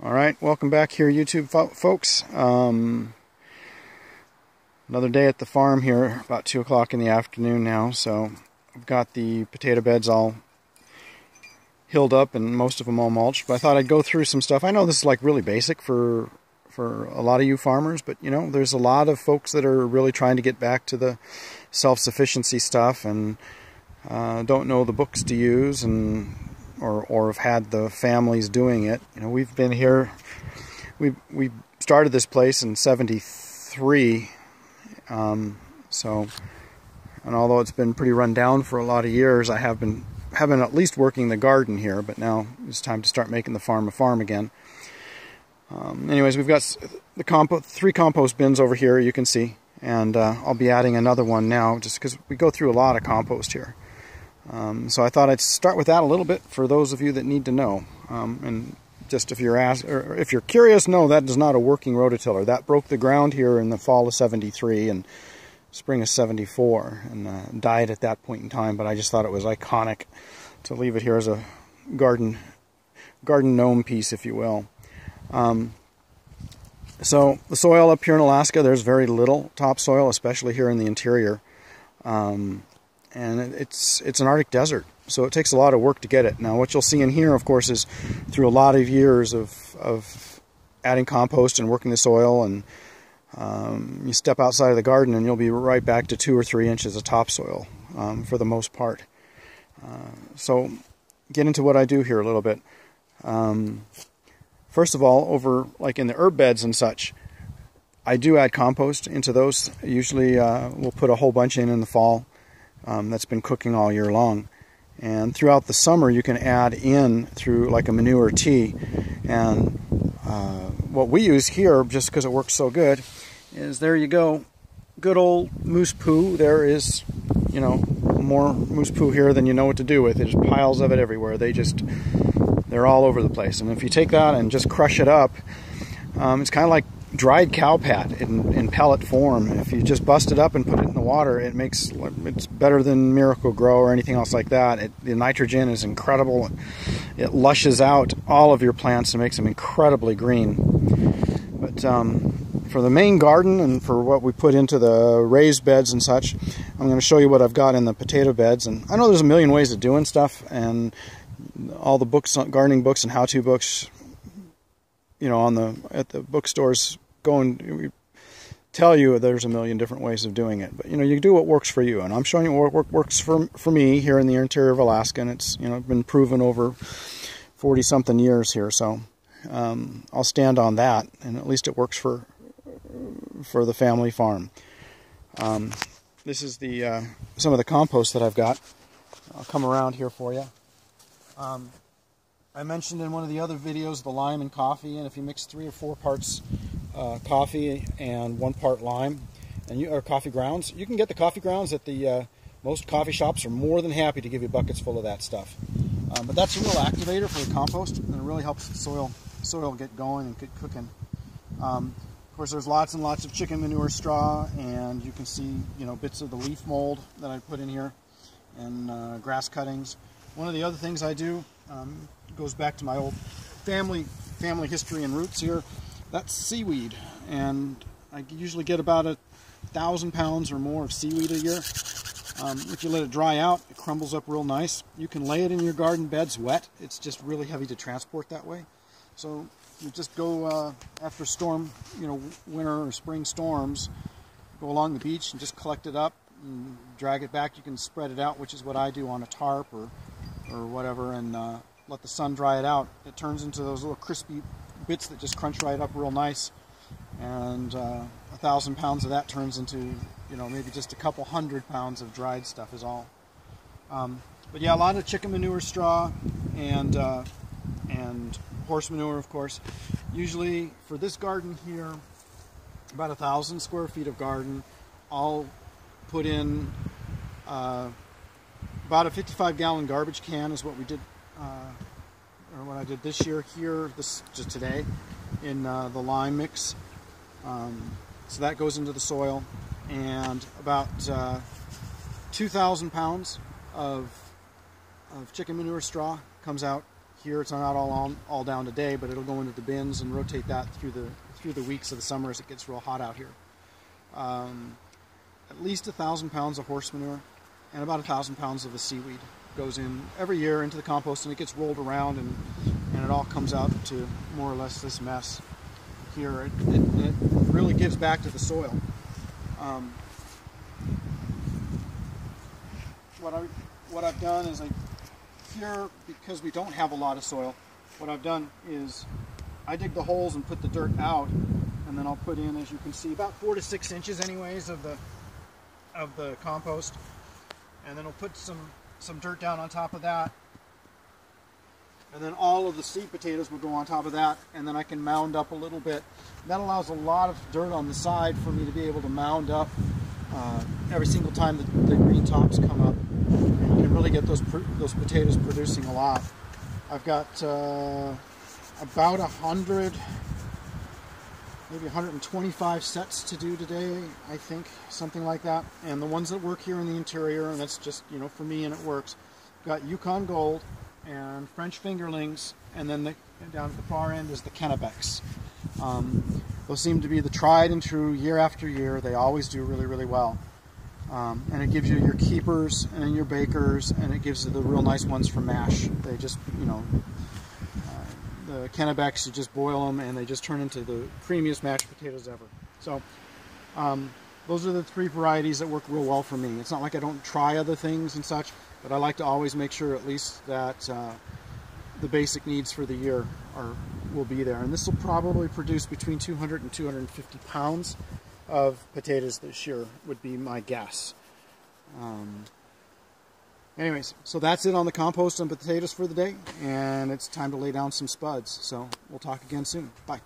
Alright, welcome back here, YouTube folks. Another day at the farm here, about 2 o'clock in the afternoon now. So I've got the potato beds all hilled up and most of them all mulched. But I thought I'd go through some stuff. I know this is like really basic for a lot of you farmers, but you know, there's a lot of folks that are really trying to get back to the self-sufficiency stuff and don't know the books to use and or have had the families doing it. You know, we've been here, we started this place in '73, so, and although it's been pretty run down for a lot of years, I have been at least working the garden here, but now it's time to start making the farm a farm again. Anyways, we've got the 3 compost bins over here, you can see, and I'll be adding another one now just because we go through a lot of compost here. So I thought I'd start with that a little bit for those of you that need to know. And just if you're curious, no, that is not a working rototiller. That broke the ground here in the fall of '73 and spring of '74 and died at that point in time. But I just thought it was iconic to leave it here as a garden gnome piece, if you will. So the soil up here in Alaska, there's very little topsoil, especially here in the interior. And it's an Arctic desert, so it takes a lot of work to get it. Now what you'll see in here, of course, is through a lot of years of adding compost and working the soil, and you step outside of the garden and you'll be right back to 2 or 3 inches of topsoil for the most part. So get into what I do here a little bit. First of all, over like in the herb beds and such, I do add compost into those. Usually we'll put a whole bunch in the fall. That's been cooking all year long, and throughout the summer you can add in through like a manure tea. And what we use here, just because it works so good, is there you go, good old moose poo. There is, you know, more moose poo here than you know what to do with. There's piles of it everywhere. They're all over the place. And if you take that and just crush it up, it's kind of like dried cow pat in pellet form. If you just bust it up and put it in the water, it's better than Miracle Grow or anything else like that. The nitrogen is incredible. It lushes out all of your plants and makes them incredibly green. But for the main garden and for what we put into the raised beds and such, I'm going to show you what I've got in the potato beds. And I know there's a million ways of doing stuff, and all the books, gardening books and how-to books, you know, at the bookstores we tell you there's a million different ways of doing it. But you know, you do what works for you, and I'm showing you what works for me here in the interior of Alaska, and it's, you know, been proven over 40-something years here. So I'll stand on that, and at least it works for the family farm. This is some of the compost that I've got. I'll come around here for you. I mentioned in one of the other videos the lime and coffee, and if you mix 3 or 4 parts coffee and 1 part lime, or coffee grounds, you can get the coffee grounds at the most coffee shops are more than happy to give you buckets full of that stuff. But that's a real activator for the compost, and it really helps the soil get going and get cooking. Of course, there's lots and lots of chicken manure straw, and you can see, you know, bits of the leaf mold that I put in here, and grass cuttings. One of the other things I do goes back to my old family history and roots here. That's seaweed, and I usually get about 1,000 pounds or more of seaweed a year. If you let it dry out, it crumbles up real nice. You can lay it in your garden beds wet. It's just really heavy to transport that way. So you just go after storm, you know, winter or spring storms, go along the beach and just collect it up and drag it back. You can spread it out, which is what I do on a tarp or whatever, and let the sun dry it out. It turns into those little crispy bits that just crunch right up real nice, and 1,000 pounds of that turns into, you know, maybe just a couple 100 pounds of dried stuff is all. But yeah, a lot of chicken manure straw and horse manure, of course. Usually for this garden here, about 1,000 square feet of garden, I'll put in about a 55-gallon garbage can is what we did, or what I did this year here, just today, in the lime mix. So that goes into the soil, and about 2,000 pounds of chicken manure straw comes out here. It's not all down today, but it'll go into the bins and rotate that through the weeks of the summer as it gets real hot out here. At least 1,000 pounds of horse manure and about 1,000 pounds of the seaweed goes in every year into the compost, and it gets rolled around, and it all comes out to more or less this mess here. It really gives back to the soil. What I've done is here, because we don't have a lot of soil, what I've done is I dig the holes and put the dirt out, and then I'll put in, as you can see, about 4 to 6 inches anyways of the compost, and then I'll put some dirt down on top of that, and then all of the seed potatoes will go on top of that, and then I can mound up a little bit. That allows a lot of dirt on the side for me to be able to mound up every single time the green tops come up. And you can really get those potatoes producing a lot. I've got about 100, maybe 125 sets to do today, I think, something like that. And the ones that work here in the interior, and that's just, you know, for me, and it works. I've got Yukon Gold and French fingerlings, and then down at the far end is the Kennebecs. Those seem to be the tried and true year after year. They always do really, really well. And it gives you your keepers and your bakers, and it gives you the real nice ones for mash. They just, you know, the Kennebecs, you just boil them and they just turn into the creamiest mashed potatoes ever. So those are the 3 varieties that work real well for me. It's not like I don't try other things and such, but I like to always make sure at least that the basic needs for the year will be there. And this will probably produce between 200 and 250 pounds of potatoes this year, would be my guess. Anyways, so that's it on the compost and potatoes for the day, and it's time to lay down some spuds. So we'll talk again soon. Bye.